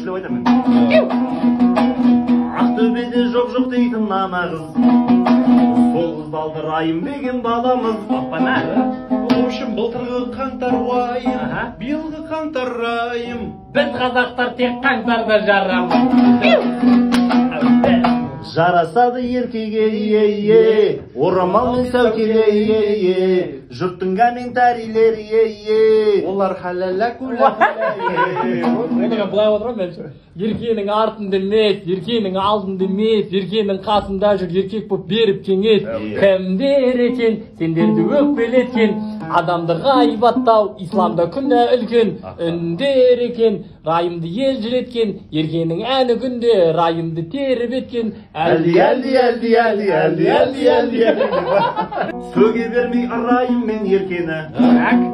деп айтамын. Ақтөбеде жоқ дейтін ана қыз. Сол қызды алды Райымбеген баламыз. Апана. В общем, былтырғы қаңтар уайым, биылғы қаңтар райым. Біз қазақтар тек қаңтарда жарамыз. Жарасады еркеге, орамал мен сәукеге, жұрттың комментарийлері, олар халала кула. Менің былай отырам мен. Еркенің артында емес, еркенің алдында емес, еркенің қасында жүр, еркек болып беріп кеңес. Кімдер екен, сендерді өкпелеткен, адамды ғайбаттау, исламда күнә үлкен, үндер екен, райымды елжіреткен, еркенің әні күнде, райымды теріп еткен. Әлді. Сөге бермей райым мен еркені,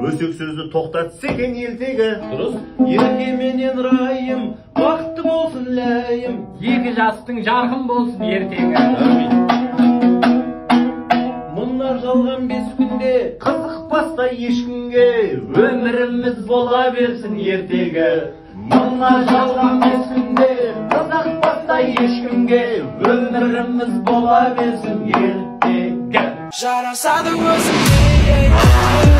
өсек сөзді тоқтатса екен елтегі. Дұрыс. Ерке менен райым, бақытты болсын ләйім. Екі жастың жарқын болсын ертеңі. Мұнар жалған 5 күнде, қызықпастай ешкімге, өміріміз бола берсін ертегі. Мұнар жалған 5 күнде, қызықпастай ешкімге, өміріміз бола берсін ертегі. Жарасады өзіңе